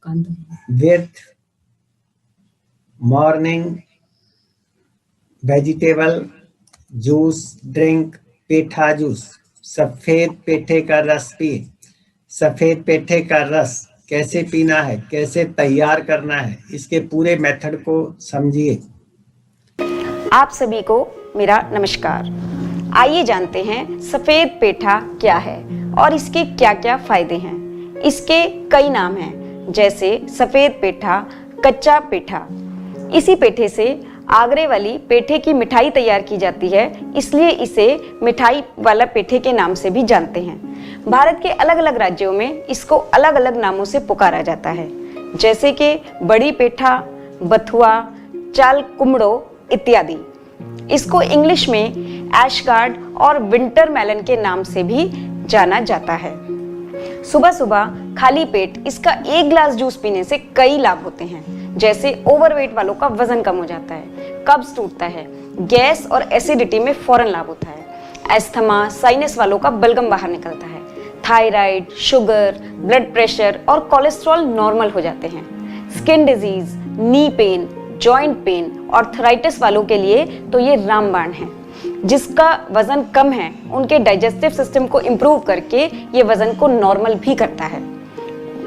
With morning vegetable juice drink petha juice. सफेद पेठे का रस पिए। सफेद पेठे का रस कैसे पीना है, कैसे तैयार करना है, इसके पूरे मेथड को समझिए। आप सभी को मेरा नमस्कार। आइए जानते हैं सफेद पेठा क्या है और इसके क्या क्या फायदे हैं। इसके कई नाम हैं, जैसे सफेद पेठा, कच्चा पेठा। इसी पेठे से आगरे वाली पेठे की मिठाई तैयार की जाती है, इसलिए इसे मिठाई वाला पेठे के नाम से भी जानते हैं। भारत के अलग अलग राज्यों में इसको अलग अलग नामों से पुकारा जाता है, जैसे कि बड़ी पेठा, बथुआ, चाल कुमड़ो इत्यादि। इसको इंग्लिश में एशगार्ड और विंटर मेलन के नाम से भी जाना जाता है। सुबह सुबह खाली पेट इसका एक गिलास जूस पीने से कई लाभ होते हैं, जैसे ओवरवेट वालों का वजन कम हो जाता है, कब्ज टूटता है, गैस और एसिडिटी में फौरन लाभ होता है, एस्थमा, साइनस वालों का बलगम बाहर निकलता है, थायराइड, शुगर, ब्लड प्रेशर और कोलेस्ट्रॉल नॉर्मल हो जाते हैं, skin disease, knee pain, joint pain और आर्थराइटिस वालों के लिए तो ये रामबाण है। जिसका वजन कम है उनके डाइजेस्टिव सिस्टम को इम्प्रूव करके ये वजन को नॉर्मल भी करता है।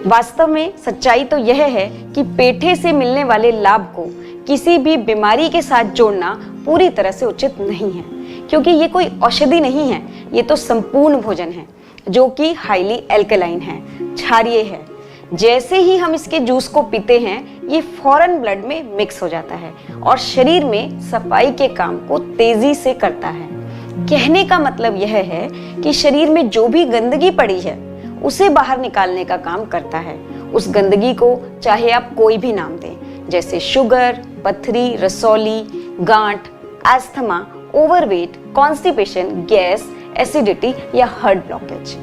वास्तव में सच्चाई तो यह है कि पेठे से मिलने वाले लाभ को किसी भी बीमारी के साथ जोड़ना पूरी तरह से उचित नहीं है, क्योंकि ये कोई औषधि नहीं है, ये तो संपूर्ण भोजन है जो कि हाईली एल्कलाइन है, क्षारीय है। जैसे ही हम इसके जूस को पीते हैं ये फौरन ब्लड में मिक्स हो जाता है और शरीर में सफाई के काम को तेजी से करता है। कहने का मतलब यह है कि शरीर में जो भी गंदगी पड़ी है उसे बाहर निकालने का काम करता है। उस गंदगी को चाहे आप कोई भी नाम दें, जैसे शुगर, पथरी, रसौली, गांठ, asthma, overweight, constipation, gas, acidity या हार्ट ब्लॉकेज।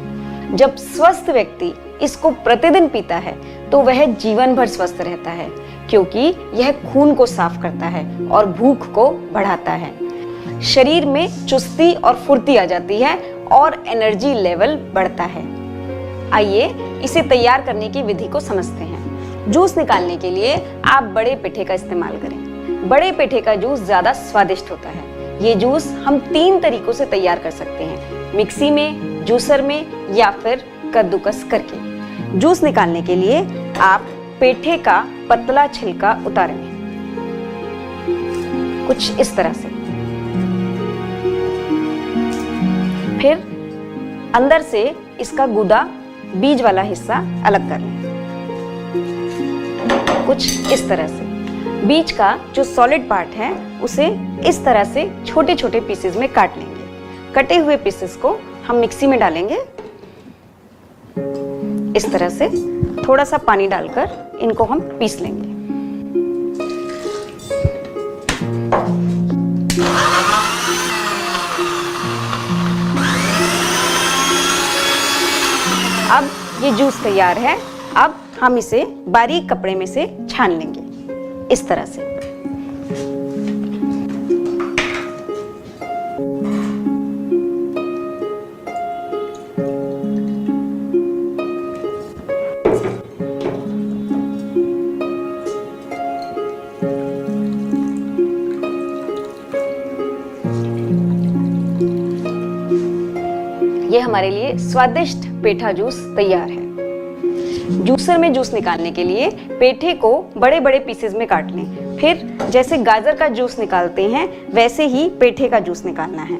जब स्वस्थ व्यक्ति इसको प्रतिदिन पीता है तो वह जीवन भर स्वस्थ रहता है, क्योंकि यह खून को साफ करता है और भूख को बढ़ाता है। शरीर में चुस्ती और फुर्ती आ जाती है और एनर्जी लेवल बढ़ता है। आइए इसे तैयार करने की विधि को समझते हैं। जूस निकालने के लिए आप बड़े पेठे का इस्तेमाल करें। बड़े पेठे का जूस ज्यादा स्वादिष्ट होता है। ये जूस हम 3 तरीकों से तैयार कर सकते हैं, मिक्सी में, जूसर में या फिर कद्दूकस करके। जूस निकालने के लिए आप पेठे का पतला छिलका उतारें, कुछ इस तरह से। फिर अंदर से इसका गूदा, बीज वाला हिस्सा अलग कर लें, कुछ इस तरह से। बीज का जो सॉलिड पार्ट है उसे इस तरह से छोटे छोटे पीसेस में काट लेंगे। कटे हुए पीसेस को हम मिक्सी में डालेंगे, इस तरह से। थोड़ा सा पानी डालकर इनको हम पीस लेंगे। अब ये जूस तैयार है। अब हम इसे बारीक कपड़े में से छान लेंगे, इस तरह से। ये हमारे लिए स्वादिष्ट पेठा जूस तैयार है। जूसर में जूस निकालने के लिए पेठे को बड़े बड़े पीसेस में काट लें। फिर जैसे गाजर का जूस निकालते हैं वैसे ही पेठे का जूस निकालना है।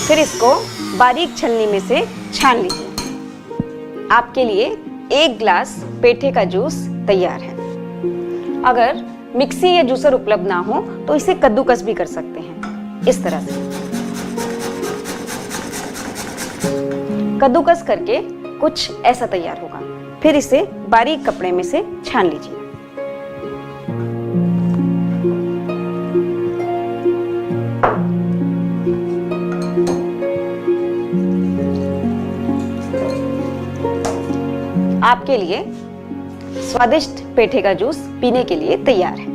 फिर इसको बारीक छलनी में से छान लीजिए। आपके लिए 1 गिलास पेठे का जूस तैयार है। अगर मिक्सी या जूसर उपलब्ध ना हो तो इसे कद्दूकस भी कर सकते हैं, इस तरह से। कद्दूकस करके कुछ ऐसा तैयार होगा। फिर इसे बारीक कपड़े में से छान लीजिए। आपके लिए स्वादिष्ट पेठे का जूस पीने के लिए तैयार है।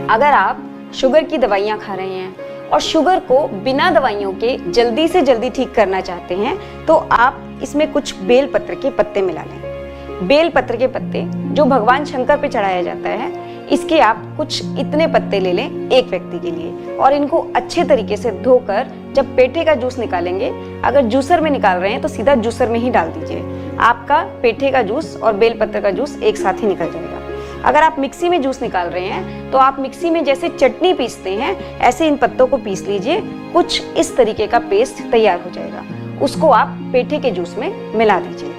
अगर आप शुगर की दवाइयां खा रहे हैं और शुगर को बिना दवाइयों के जल्दी से जल्दी ठीक करना चाहते हैं तो आप इसमें कुछ बेल पत्र के पत्ते मिला लें। बेल पत्र के पत्ते जो भगवान शंकर पे चढ़ाया जाता है, इसके आप कुछ इतने पत्ते ले लें एक व्यक्ति के लिए और इनको अच्छे तरीके से धोकर जब पेठे का जूस निकालेंगे, अगर जूसर में निकाल रहे हैं तो सीधा जूसर में ही डाल दीजिए। आपका पेठे का जूस और बेलपत्र का जूस एक साथ ही निकल जाएगा। अगर आप मिक्सी में जूस निकाल रहे हैं तो आप मिक्सी में जैसे चटनी पीसते हैं ऐसे इन पत्तों को पीस लीजिए। कुछ इस तरीके का पेस्ट तैयार हो जाएगा, उसको आप पेठे के जूस में मिला दीजिए।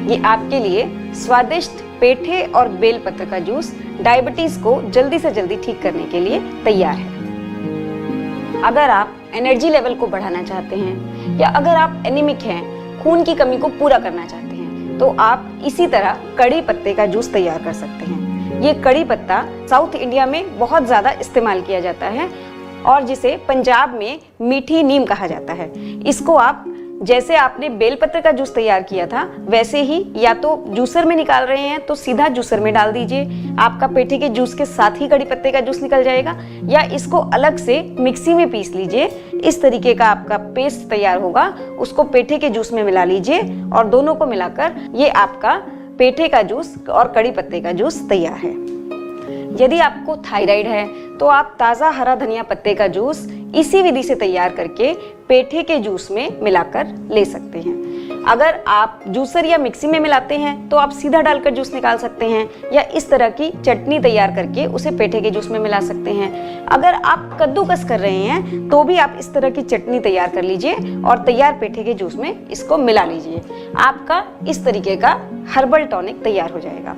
ये आपके लिए स्वादिष्ट पेठे और बेलपत्र का जूस डायबिटीज को जल्दी से जल्दी ठीक करने के लिए तैयार है। अगर आप एनर्जी लेवल को बढ़ाना चाहते हैं या अगर आप एनीमिक हैं, खून की कमी को पूरा करना चाहते हैं, तो आप इसी तरह कड़ी पत्ते का जूस तैयार कर सकते हैं। ये कड़ी पत्ता साउथ इंडिया में बहुत ज्यादा इस्तेमाल किया जाता है और जिसे पंजाब में मीठी नीम कहा जाता है। इसको आप जैसे आपने बेलपत्र का जूस तैयार किया था वैसे ही या तो जूसर में निकाल रहे हैं तो सीधा जूसर में डाल दीजिए, आपका पेठे के जूस के साथ ही कड़ी पत्ते का जूस निकल जाएगा। या इसको अलग से मिक्सी में पीस लीजिए, इस तरीके का आपका पेस्ट तैयार होगा, उसको पेठे के जूस में मिला लीजिए और दोनों को मिलाकर ये आपका पेठे का जूस और कड़ी पत्ते का जूस तैयार है। यदि आपको थायराइड है तो आप ताज़ा हरा धनिया पत्ते का जूस इसी विधि से तैयार करके पेठे के जूस में मिलाकर ले सकते हैं। अगर आप जूसर या मिक्सी में मिलाते हैं तो आप सीधा डालकर जूस निकाल सकते हैं या इस तरह की चटनी तैयार करके उसे पेठे के जूस में मिला सकते हैं। अगर आप कद्दूकस कर रहे हैं तो भी आप इस तरह की चटनी तैयार कर लीजिए और तैयार पेठे के जूस में इसको मिला लीजिए। आपका इस तरीके का हर्बल टॉनिक तैयार हो जाएगा।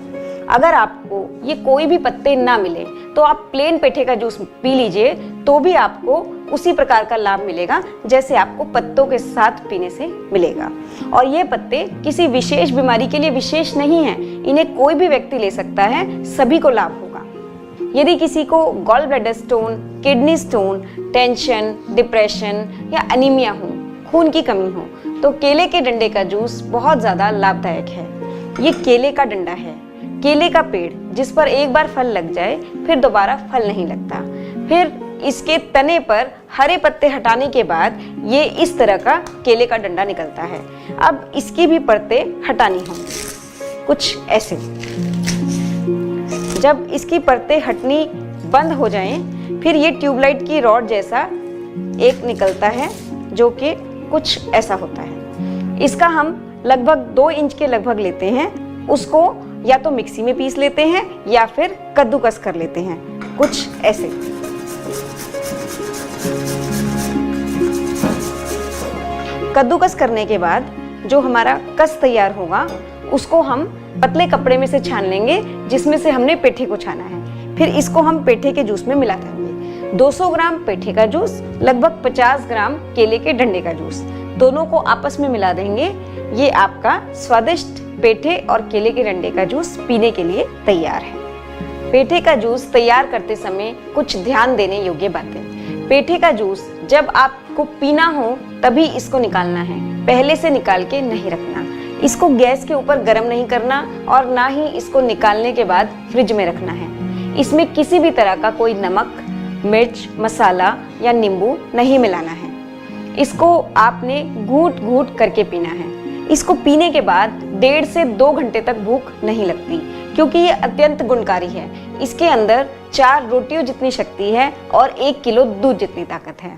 अगर आपको ये कोई भी पत्ते ना मिले तो आप प्लेन पेठे का जूस पी लीजिए, तो भी आपको उसी प्रकार का लाभ मिलेगा जैसे आपको पत्तों के साथ पीने से मिलेगा। और ये पत्ते किसी विशेष बीमारी के लिए विशेष नहीं है, इन्हें कोई भी व्यक्ति ले सकता है, सभी को लाभ होगा। यदि किसी को gall bladder stone, kidney stone, tension, depression या एनीमिया हो, खून की कमी हो, तो केले के डंडे का जूस बहुत ज्यादा लाभदायक है। ये केले का डंडा है, केले का पेड़ जिस पर एक बार फल लग जाए फिर दोबारा फल नहीं लगता। फिर इसके तने पर हरे पत्ते हटाने के बाद ये इस तरह का केले का डंडा निकलता है। अब इसकी भी परतें हटानी होंगी, कुछ ऐसे। जब इसकी परतें हटनी बंद हो जाएं, फिर ये ट्यूबलाइट की रॉड जैसा एक निकलता है जो कि कुछ ऐसा होता है। इसका हम लगभग 2 इंच के लगभग लेते हैं, उसको या तो मिक्सी में पीस लेते हैं या फिर कद्दूकस कर लेते हैं, कुछ ऐसे। कद्दूकस करने के बाद जो हमारा कस तैयार होगा उसको हम पतले कपड़े में से छान लेंगे जिसमें से हमने पेठे को छाना है। फिर इसको हम पेठे के जूस में मिला देंगे। 200 ग्राम पेठे का जूस, लगभग 50 ग्राम केले के डंडे का जूस, दोनों को आपस में मिला देंगे। ये आपका स्वादिष्ट पेठे और केले के डंडे का जूस पीने के लिए तैयार है। पेठे का जूस तैयार करते समय कुछ ध्यान देने योग्य बातें। पेठे का जूस जब आपको पीना हो तभी इसको निकालना है, पहले से निकाल के नहीं रखना। इसको गैस के ऊपर गर्म नहीं करना और ना ही इसको निकालने के बाद फ्रिज में रखना है। इसमें किसी भी तरह का कोई नमक, मिर्च, मसाला या नींबू नहीं मिलाना है। इसको आपने घूट घूट करके पीना है। इसको पीने के बाद 1.5 से 2 घंटे तक भूख नहीं लगती क्योंकि ये अत्यंत गुणकारी है। इसके अंदर 4 रोटियों जितनी शक्ति है और 1 किलो दूध जितनी ताकत है।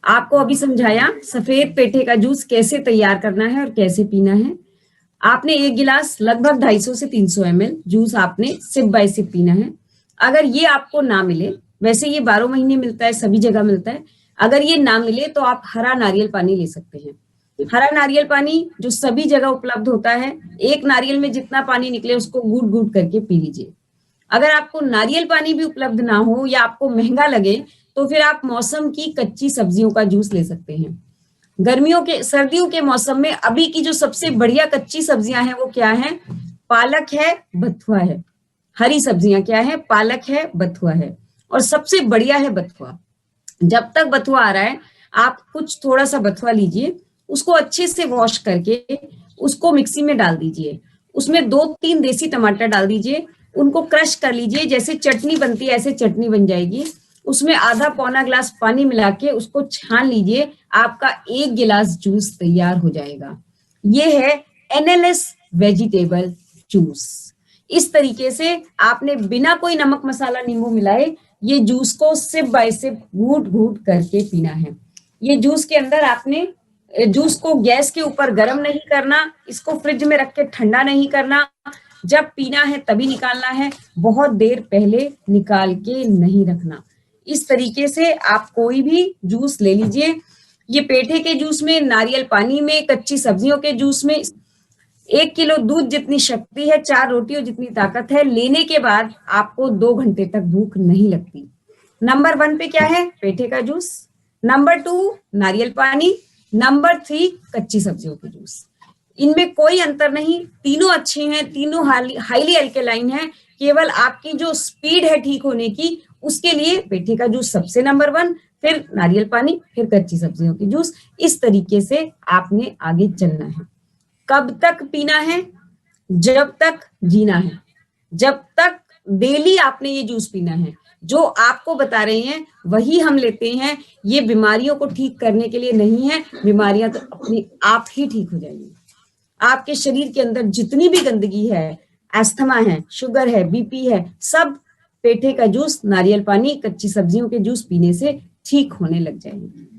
आपको अभी समझाया सफेद पेठे का जूस कैसे तैयार करना है और कैसे पीना है। आपने 1 गिलास लगभग 250 से 300 ml जूस आपने सिप बाय सिप पीना है। अगर ये आपको ना मिले, वैसे ये 12 महीने मिलता है, सभी जगह मिलता है, अगर ये ना मिले तो आप हरा नारियल पानी ले सकते हैं। हरा नारियल पानी जो सभी जगह उपलब्ध होता है, एक नारियल में जितना पानी निकले उसको घूट घूट करके पी लीजिए। अगर आपको नारियल पानी भी उपलब्ध ना हो या आपको महंगा लगे तो फिर आप मौसम की कच्ची सब्जियों का जूस ले सकते हैं। सर्दियों के मौसम में अभी की जो सबसे बढ़िया कच्ची सब्जियां हैं वो क्या है? पालक है, बथुआ है। हरी सब्जियां क्या है? पालक है, बथुआ है और सबसे बढ़िया है बथुआ। जब तक बथुआ आ रहा है आप कुछ थोड़ा सा बथुआ लीजिए, उसको अच्छे से वॉश करके उसको मिक्सी में डाल दीजिए, उसमें 2-3 देसी टमाटर डाल दीजिए, उनको क्रश कर लीजिए, जैसे चटनी बनती है ऐसे चटनी बन जाएगी। उसमें आधा पौना ग्लास पानी मिला के उसको छान लीजिए, आपका 1 गिलास जूस तैयार हो जाएगा। ये है एनएलएस वेजिटेबल जूस। इस तरीके से आपने बिना कोई नमक मसाला नींबू मिलाए ये जूस को सिप बाय सिप घूट घूट करके पीना है। ये जूस के अंदर आपने जूस को गैस के ऊपर गर्म नहीं करना, इसको फ्रिज में रख के ठंडा नहीं करना, जब पीना है तभी निकालना है, बहुत देर पहले निकाल के नहीं रखना। इस तरीके से आप कोई भी जूस ले लीजिए। ये पेठे के जूस में, नारियल पानी में, कच्ची सब्जियों के जूस में 1 किलो दूध जितनी शक्ति है, 4 रोटियों जितनी ताकत है। लेने के बाद आपको 2 घंटे तक भूख नहीं लगती। नंबर 1 पे क्या है? पेठे का जूस। नंबर 2 नारियल पानी। नंबर 3 कच्ची सब्जियों के जूस। इनमें कोई अंतर नहीं, तीनों अच्छी हैं, तीनों हाईली अल्केलाइन है। केवल आपकी जो स्पीड है ठीक होने की, उसके लिए पेठे का जूस सबसे नंबर 1, फिर नारियल पानी, फिर कच्ची सब्जियों की जूस। इस तरीके से आपने आगे चलना है। कब तक पीना है? जब तक जीना है, जब तक डेली आपने ये जूस पीना है। जो आपको बता रहे हैं वही हम लेते हैं। ये बीमारियों को ठीक करने के लिए नहीं है, बीमारियां तो अपने आप ही ठीक हो जाएंगी। आपके शरीर के अंदर जितनी भी गंदगी है, अस्थमा है, शुगर है, बीपी है, सब पेठे का जूस, नारियल पानी, कच्ची सब्जियों के जूस पीने से ठीक होने लग जाएंगे।